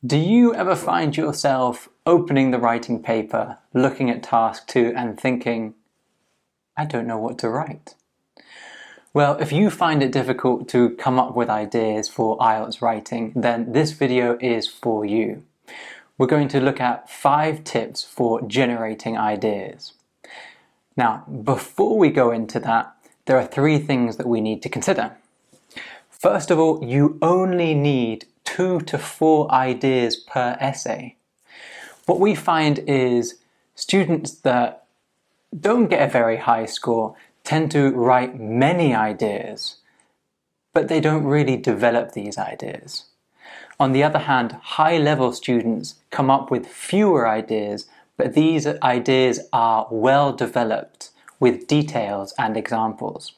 Do you ever find yourself opening the writing paper, looking at task 2 and thinking, I don't know what to write? Well, if you find it difficult to come up with ideas for IELTS writing, then this video is for you. We're going to look at 5 tips for generating ideas. Now, before we go into that, there are 3 things that we need to consider. First of all, you only need 2 to 4 ideas per essay. What we find is students that don't get a very high score tend to write many ideas, but they don't really develop these ideas. On the other hand, high-level students come up with fewer ideas, but these ideas are well developed with details and examples.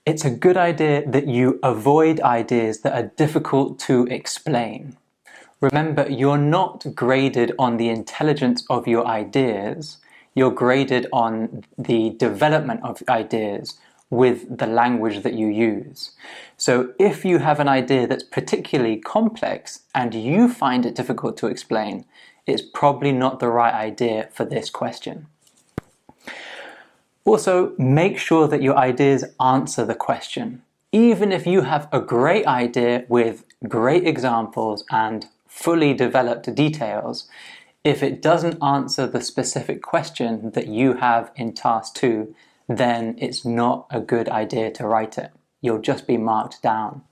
It's a good idea that you avoid ideas that are difficult to explain. Remember, you're not graded on the intelligence of your ideas, you're graded on the development of ideas with the language that you use. So if you have an idea that's particularly complex and you find it difficult to explain, it's probably not the right idea for this question. Also, make sure that your ideas answer the question. Even if you have a great idea with great examples and fully developed details, if it doesn't answer the specific question that you have in task 2, then it's not a good idea to write it. You'll just be marked down.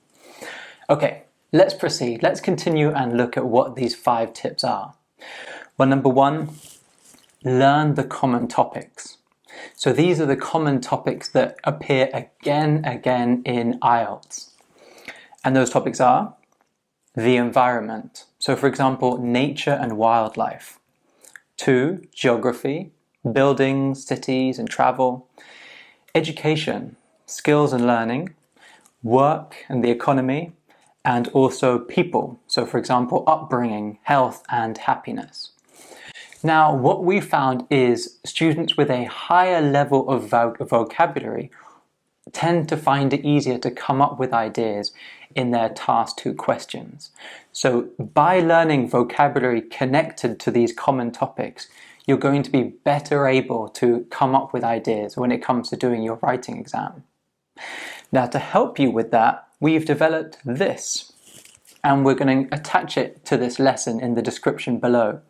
Okay, let's proceed. Let's continue and look at what these 5 tips are. Well, number 1, learn the common topics. So these are the common topics that appear again in IELTS. And those topics are the environment. So for example, nature and wildlife. 2, geography, buildings, cities and travel. Education, skills and learning. Work and the economy. And also people. So for example, upbringing, health and happiness. Now, what we found is students with a higher level of vocabulary tend to find it easier to come up with ideas in their task 2 questions. So by learning vocabulary connected to these common topics, you're going to be better able to come up with ideas when it comes to doing your writing exam. Now, to help you with that, we've developed this, and we're going to attach it to this lesson in the description below.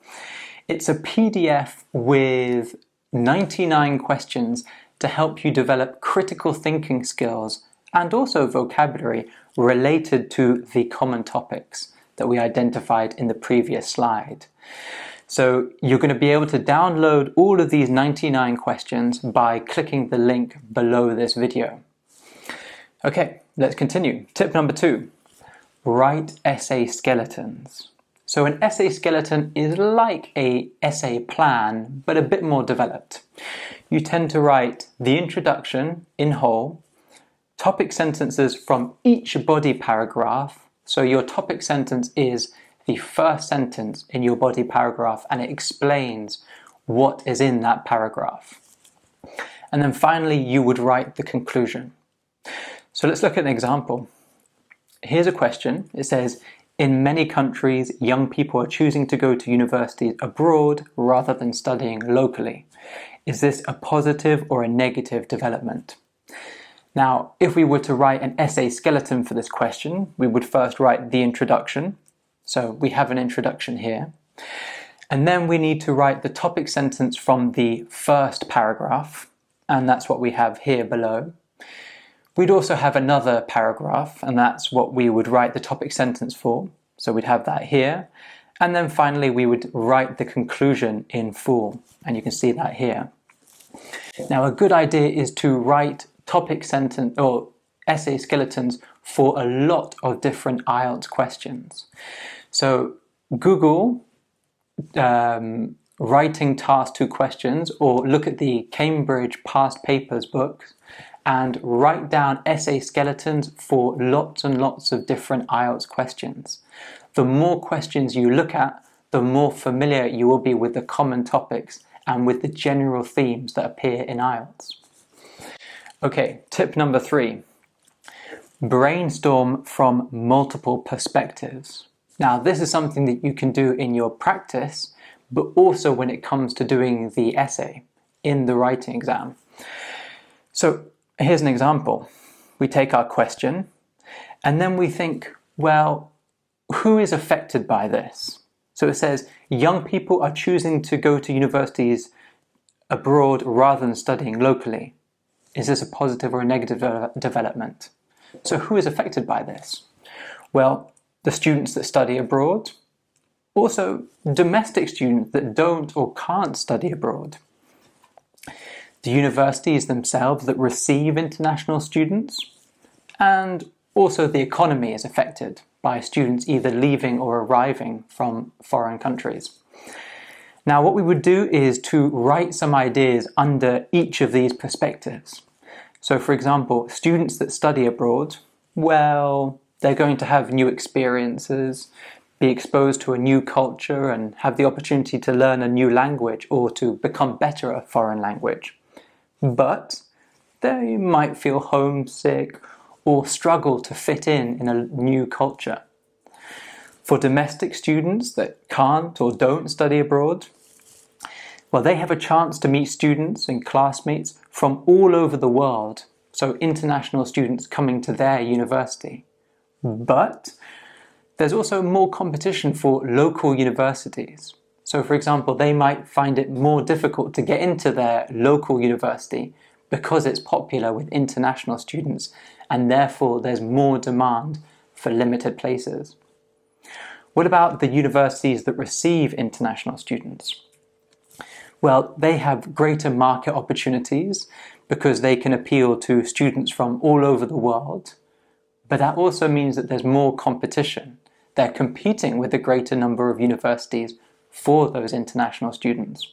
It's a PDF with 99 questions to help you develop critical thinking skills and also vocabulary related to the common topics that we identified in the previous slide. So you're going to be able to download all of these 99 questions by clicking the link below this video. Okay, let's continue. Tip number 2, write essay skeletons. So an essay skeleton is like an essay plan, but a bit more developed. You tend to write the introduction in whole, topic sentences from each body paragraph. So your topic sentence is the first sentence in your body paragraph and it explains what is in that paragraph. And then finally, you would write the conclusion. So let's look at an example. Here's a question. It says, in many countries, young people are choosing to go to universities abroad rather than studying locally. Is this a positive or a negative development? Now, if we were to write an essay skeleton for this question, we would first write the introduction. So we have an introduction here. And then we need to write the topic sentence from the first paragraph, and that's what we have here below. We'd also have another paragraph, and that's what we would write the topic sentence for. So we'd have that here. And then finally, we would write the conclusion in full, and you can see that here. Now, a good idea is to write topic sentence or essay skeletons for a lot of different IELTS questions. So Google writing task 2 questions, or look at the Cambridge past papers books, and write down essay skeletons for lots and lots of different IELTS questions. The more questions you look at, the more familiar you will be with the common topics and with the general themes that appear in IELTS. Okay, tip number 3. Brainstorm from multiple perspectives. Now, this is something that you can do in your practice, but also when it comes to doing the essay in the writing exam. So here's an example. We take our question and then we think, well, who is affected by this? So it says, young people are choosing to go to universities abroad rather than studying locally. Is this a positive or a negative development? So who is affected by this? Well, the students that study abroad, also domestic students that don't or can't study abroad, the universities themselves that receive international students, and also the economy is affected by students either leaving or arriving from foreign countries. Now, what we would do is to write some ideas under each of these perspectives. So, for example, students that study abroad, well, they're going to have new experiences, be exposed to a new culture, and have the opportunity to learn a new language or to become better at a foreign language. But they might feel homesick or struggle to fit in a new culture. For domestic students that can't or don't study abroad, well, they have a chance to meet students and classmates from all over the world, so international students coming to their university. But there's also more competition for local universities. So, for example, they might find it more difficult to get into their local university because it's popular with international students, and therefore there's more demand for limited places. What about the universities that receive international students? Well, they have greater market opportunities because they can appeal to students from all over the world. But that also means that there's more competition. They're competing with a greater number of universities for those international students.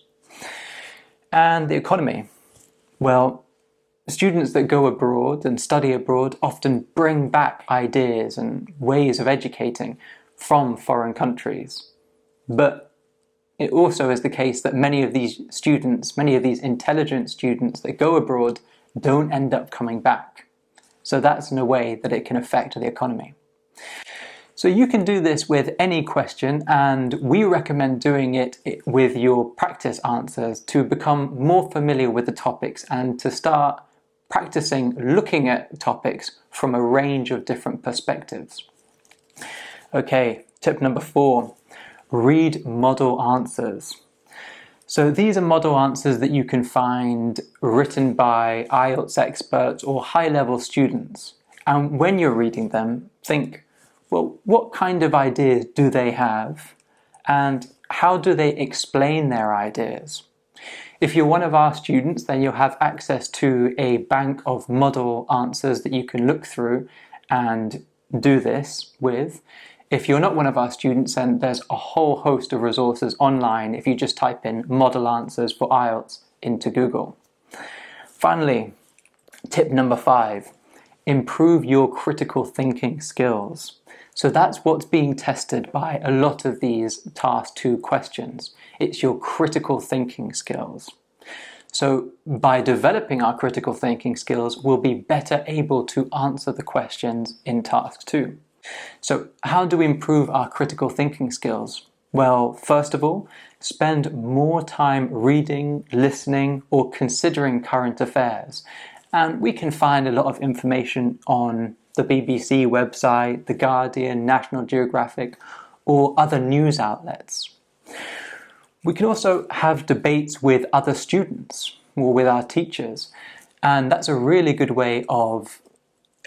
And the economy. Well, students that go abroad and study abroad often bring back ideas and ways of educating from foreign countries. But it also is the case that many of these students, many of these intelligent students that go abroad don't end up coming back. So that's in a way that it can affect the economy. So you can do this with any question, and we recommend doing it with your practice answers to become more familiar with the topics and to start practicing looking at topics from a range of different perspectives. Okay, tip number 4. Read model answers. So these are model answers that you can find written by IELTS experts or high-level students. And when you're reading them, think, well, what kind of ideas do they have? And how do they explain their ideas? If you're one of our students, then you'll have access to a bank of model answers that you can look through and do this with. If you're not one of our students, then there's a whole host of resources online if you just type in model answers for IELTS into Google. Finally, tip number 5, improve your critical thinking skills. So that's what's being tested by a lot of these task 2 questions. It's your critical thinking skills. So by developing our critical thinking skills, we'll be better able to answer the questions in task 2. So how do we improve our critical thinking skills? Well, first of all, spend more time reading, listening, or considering current affairs. And we can find a lot of information on the BBC website, The Guardian, National Geographic, or other news outlets. We can also have debates with other students or with our teachers. And that's a really good way of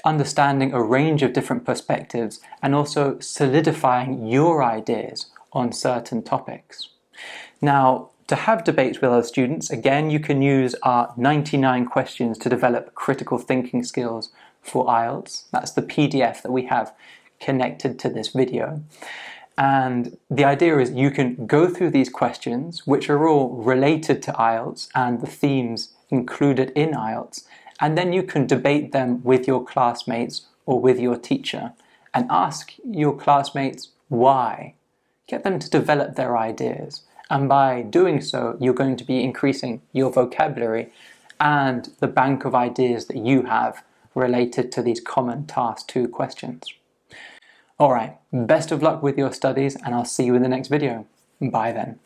understanding a range of different perspectives and also solidifying your ideas on certain topics. Now, to have debates with other students, again, you can use our 99 questions to develop critical thinking skills for IELTS. That's the PDF that we have connected to this video. And the idea is you can go through these questions, which are all related to IELTS and the themes included in IELTS, and then you can debate them with your classmates or with your teacher and ask your classmates why. Get them to develop their ideas. And by doing so, you're going to be increasing your vocabulary and the bank of ideas that you have related to these common Task 2 questions. Alright, best of luck with your studies, and I'll see you in the next video. Bye then.